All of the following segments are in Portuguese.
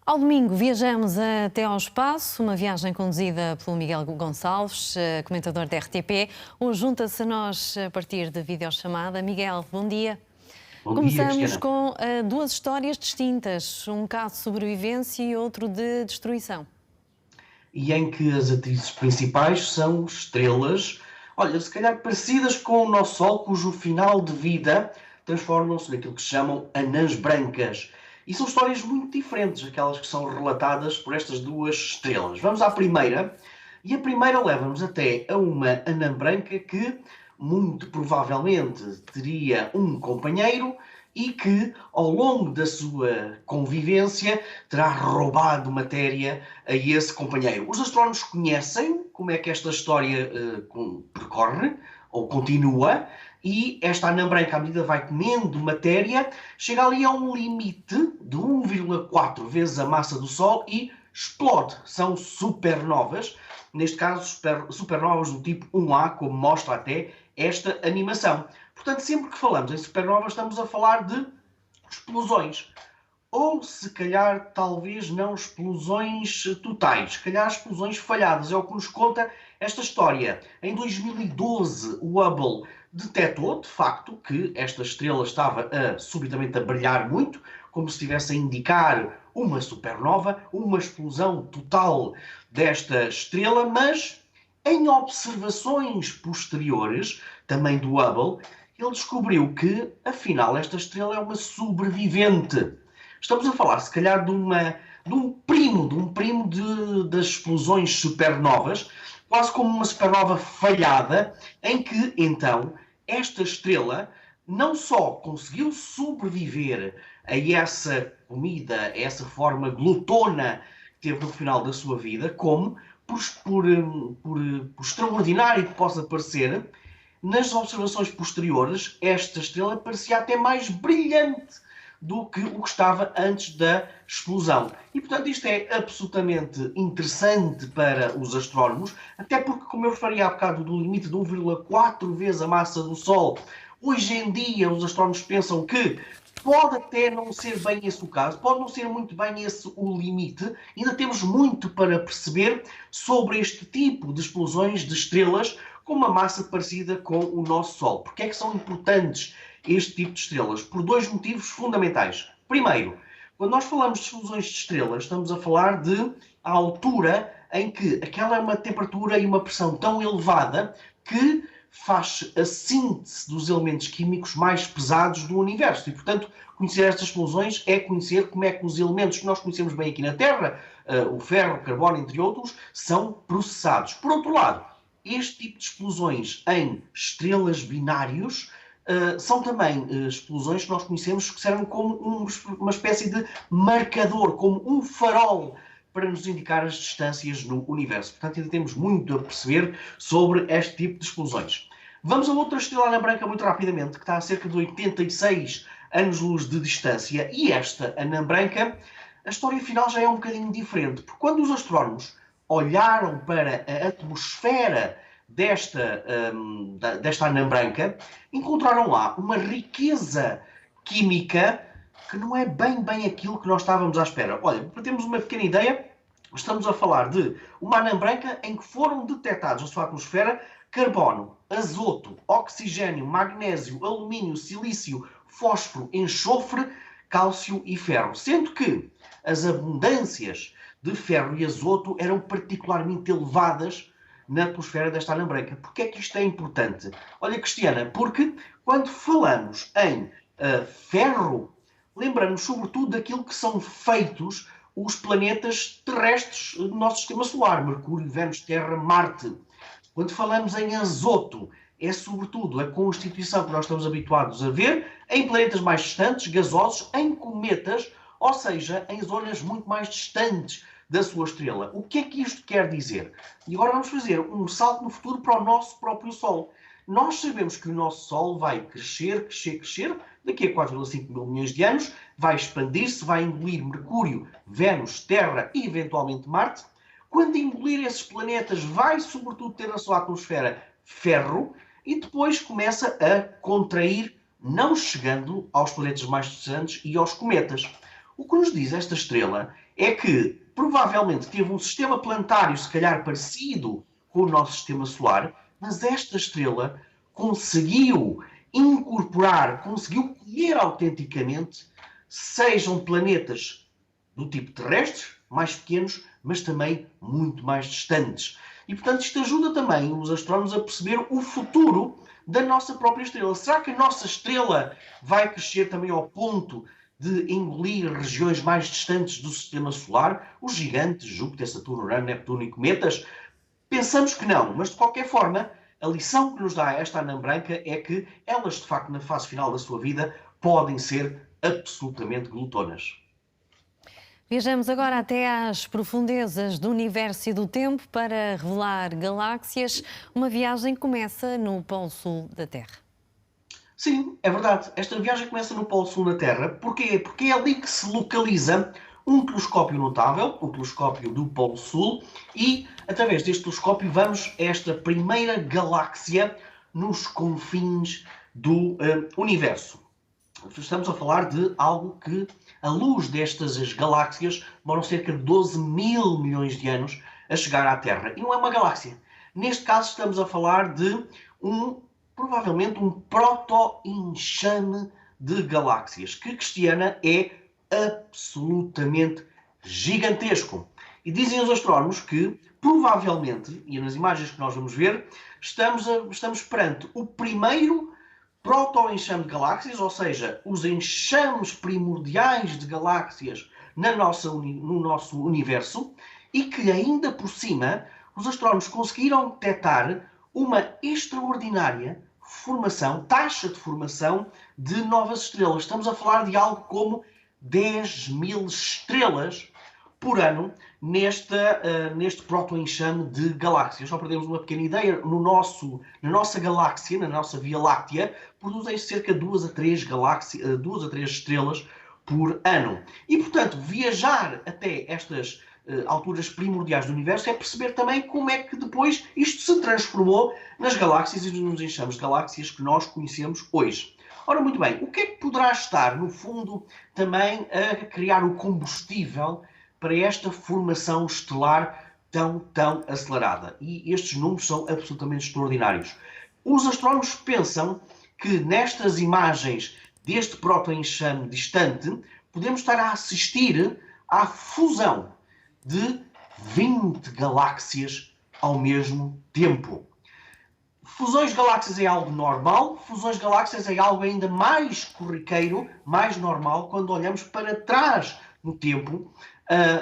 Ao domingo viajamos até ao espaço, uma viagem conduzida pelo Miguel Gonçalves, comentador da RTP. Hoje junta-se a nós a partir de videochamada. Miguel, bom dia. Bom dia, Começamos Cristiana. com duas histórias distintas, um caso de sobrevivência e outro de destruição. E em que as atrizes principais são estrelas, olha, se calhar parecidas com o nosso Sol, cujo final de vida transformam-se naquilo que se chamam anãs brancas. E são histórias muito diferentes, aquelas que são relatadas por estas duas estrelas. Vamos à primeira, e a primeira leva-nos até a uma anã branca que, muito provavelmente, teria um companheiro e que, ao longo da sua convivência, terá roubado matéria a esse companheiro. Os astrónomos conhecem como é que esta história percorre, ou continua, e esta anã branca, à medida que vai comendo matéria, chega ali a um limite de 1,4 vezes a massa do Sol e explode. São supernovas, neste caso supernovas do tipo 1A, como mostra até esta animação. Portanto, sempre que falamos em supernovas, estamos a falar de explosões. Ou, se calhar, talvez não explosões totais, se calhar explosões falhadas. É o que nos conta esta história. Em 2012, o Hubble detectou, de facto, que esta estrela estava subitamente a brilhar muito, como se estivesse a indicar uma supernova, uma explosão total desta estrela, mas em observações posteriores, também do Hubble, ele descobriu que, afinal, esta estrela é uma sobrevivente. Estamos a falar, se calhar, de um primo das explosões supernovas, quase como uma supernova falhada, em que, então, esta estrela não só conseguiu sobreviver a essa comida, a essa forma glutona que teve no final da sua vida, como, por extraordinário que possa parecer, nas observações posteriores, esta estrela parecia até mais brilhante do que o que estava antes da explosão. E, portanto, isto é absolutamente interessante para os astrónomos, até porque, como eu referi há bocado do limite de 1,4 vezes a massa do Sol, hoje em dia os astrónomos pensam que pode até não ser bem esse o caso, pode não ser muito bem esse o limite. Ainda temos muito para perceber sobre este tipo de explosões de estrelas com uma massa parecida com o nosso Sol. Porquê é que são importantes este tipo de estrelas? Por dois motivos fundamentais. Primeiro, quando nós falamos de explosões de estrelas, estamos a falar de a altura em que aquela é uma temperatura e uma pressão tão elevada que faz a síntese dos elementos químicos mais pesados do universo. E, portanto, conhecer estas explosões é conhecer como é que os elementos que nós conhecemos bem aqui na Terra, o ferro, o carbono, entre outros, são processados. Por outro lado, este tipo de explosões em estrelas binários são também explosões que nós conhecemos que servem como uma espécie de marcador, como um farol para nos indicar as distâncias no universo. Portanto, ainda temos muito a perceber sobre este tipo de explosões. Vamos a outra estrela anã branca muito rapidamente, que está a cerca de 86 anos-luz de distância. E esta anã branca, a história final já é um bocadinho diferente, porque quando os astrónomos olharam para a atmosfera desta anã branca, encontraram lá uma riqueza química que não é bem aquilo que nós estávamos à espera. Olha, para termos uma pequena ideia, estamos a falar de uma anã branca em que foram detectados na sua atmosfera carbono, azoto, oxigênio, magnésio, alumínio, silício, fósforo, enxofre, cálcio e ferro. Sendo que as abundâncias de ferro e azoto eram particularmente elevadas na atmosfera desta anã branca. Porquê é que isto é importante? Olha, Cristiana, porque quando falamos em ferro, lembramos sobretudo daquilo que são feitos os planetas terrestres do nosso sistema solar, Mercúrio, Vênus, Terra, Marte. Quando falamos em azoto, é sobretudo a constituição que nós estamos habituados a ver em planetas mais distantes, gasosos, em cometas, ou seja, em zonas muito mais distantes da sua estrela. O que é que isto quer dizer? E agora vamos fazer um salto no futuro para o nosso próprio Sol. Nós sabemos que o nosso Sol vai crescer, daqui a 4,5 mil milhões de anos, vai expandir-se, vai engolir Mercúrio, Vênus, Terra e eventualmente Marte. Quando engolir esses planetas, vai sobretudo ter na sua atmosfera ferro e depois começa a contrair, não chegando aos planetas mais distantes e aos cometas. O que nos diz esta estrela é que provavelmente teve um sistema planetário, se calhar parecido com o nosso sistema solar, mas esta estrela conseguiu incorporar, conseguiu colher autenticamente, sejam planetas do tipo terrestre, mais pequenos, mas também muito mais distantes. E, portanto, isto ajuda também os astrónomos a perceber o futuro da nossa própria estrela. Será que a nossa estrela vai crescer também ao ponto de engolir regiões mais distantes do sistema solar? Os gigantes, Júpiter, Saturno, Urano, Neptuno e cometas? Pensamos que não, mas de qualquer forma, a lição que nos dá esta anã branca é que elas, de facto, na fase final da sua vida, podem ser absolutamente glutonas. Viajamos agora até às profundezas do universo e do tempo para revelar galáxias. Uma viagem que começa no Polo Sul da Terra. Sim, é verdade. Esta viagem começa no Polo Sul da Terra. Porquê? Porque é ali que se localiza um telescópio notável, o telescópio do Polo Sul, e através deste telescópio vamos a esta primeira galáxia nos confins do universo. Estamos a falar de algo que, a luz destas galáxias, demoram cerca de 12 mil milhões de anos a chegar à Terra. E não é uma galáxia. Neste caso estamos a falar de provavelmente um proto-enxame de galáxias, que Cristiana é absolutamente gigantesco. E dizem os astrónomos que, provavelmente, e nas imagens que nós vamos ver, estamos perante o primeiro proto-enxame de galáxias, ou seja, os enxames primordiais de galáxias no nosso universo, e que ainda por cima os astrónomos conseguiram detectar uma extraordinária taxa de formação de novas estrelas. Estamos a falar de algo como 10 mil estrelas por ano neste proto-enxame de galáxias. Só para termos uma pequena ideia, na nossa galáxia, na nossa Via Láctea, produzem-se cerca de 2 a 3 estrelas por ano. E, portanto, viajar até estas alturas primordiais do universo é perceber também como é que depois isto se transformou nas galáxias e nos enxames de galáxias que nós conhecemos hoje. Ora, muito bem, o que é que poderá estar, no fundo, também a criar o combustível para esta formação estelar tão acelerada? E estes números são absolutamente extraordinários. Os astrónomos pensam que nestas imagens deste proto-enxame distante podemos estar a assistir à fusão de 20 galáxias ao mesmo tempo. Fusões de galáxias é algo normal, fusões de galáxias é algo ainda mais corriqueiro, mais normal, quando olhamos para trás no tempo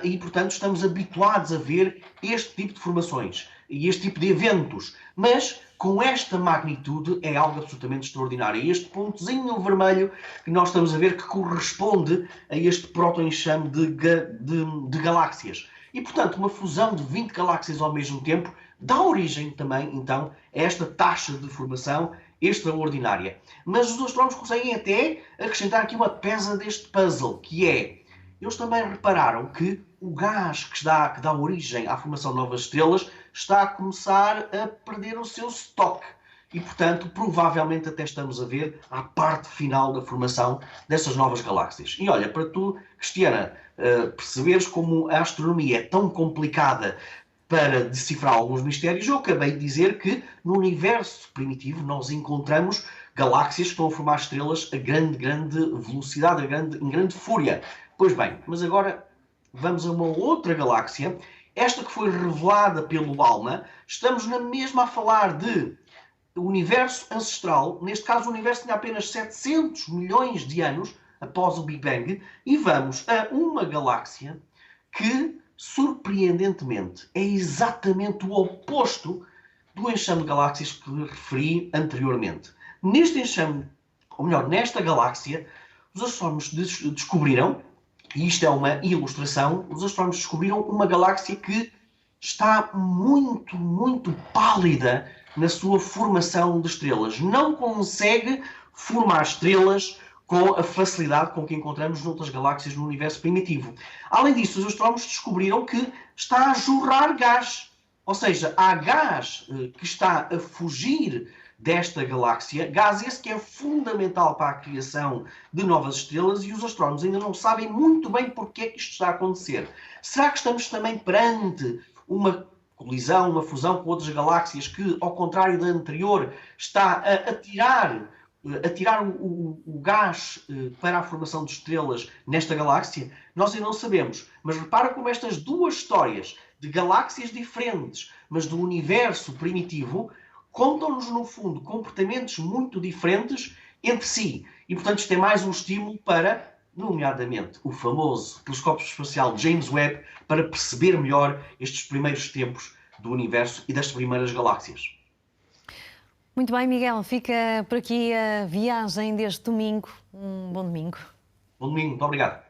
e, portanto, estamos habituados a ver este tipo de formações e este tipo de eventos. Mas, com esta magnitude, é algo absolutamente extraordinário. E este pontozinho vermelho que nós estamos a ver que corresponde a este proto-enxame de galáxias. E, portanto, uma fusão de 20 galáxias ao mesmo tempo dá origem também, então, a esta taxa de formação extraordinária. Mas os astrónomos conseguem até acrescentar aqui uma peça deste puzzle, que é, eles também repararam que o gás que dá origem à formação de novas estrelas está a começar a perder o seu estoque. E, portanto, provavelmente até estamos a ver a parte final da formação dessas novas galáxias. E olha, para tu, Cristiana, perceberes como a astronomia é tão complicada para decifrar alguns mistérios, eu acabei de dizer que no universo primitivo nós encontramos galáxias que estão a formar estrelas a grande velocidade, em grande fúria. Pois bem, mas agora vamos a uma outra galáxia, esta que foi revelada pelo ALMA. Estamos na mesma a falar de universo ancestral, neste caso o universo tinha apenas 700 milhões de anos após o Big Bang, e vamos a uma galáxia que, surpreendentemente, é exatamente o oposto do enxame de galáxias que referi anteriormente. Neste enxame, ou melhor, nesta galáxia, os astrónomos descobriram, e isto é uma ilustração, os astrónomos descobriram uma galáxia que está muito pálida na sua formação de estrelas. Não consegue formar estrelas com a facilidade com que encontramos noutras galáxias no universo primitivo. Além disso, os astrónomos descobriram que está a jorrar gás. Ou seja, há gás que está a fugir desta galáxia, gás esse que é fundamental para a criação de novas estrelas e os astrónomos ainda não sabem muito bem porque é que isto está a acontecer. Será que estamos também perante uma colisão, uma fusão com outras galáxias que, ao contrário da anterior, está a tirar o gás para a formação de estrelas nesta galáxia? Nós ainda não sabemos. Mas repara como estas duas histórias de galáxias diferentes, mas do universo primitivo, contam-nos, no fundo, comportamentos muito diferentes entre si. E, portanto, isto é mais um estímulo para, nomeadamente, o famoso telescópio espacial James Webb, para perceber melhor estes primeiros tempos do universo e das primeiras galáxias. Muito bem, Miguel, fica por aqui a viagem deste domingo. Um bom domingo. Bom domingo, muito obrigado.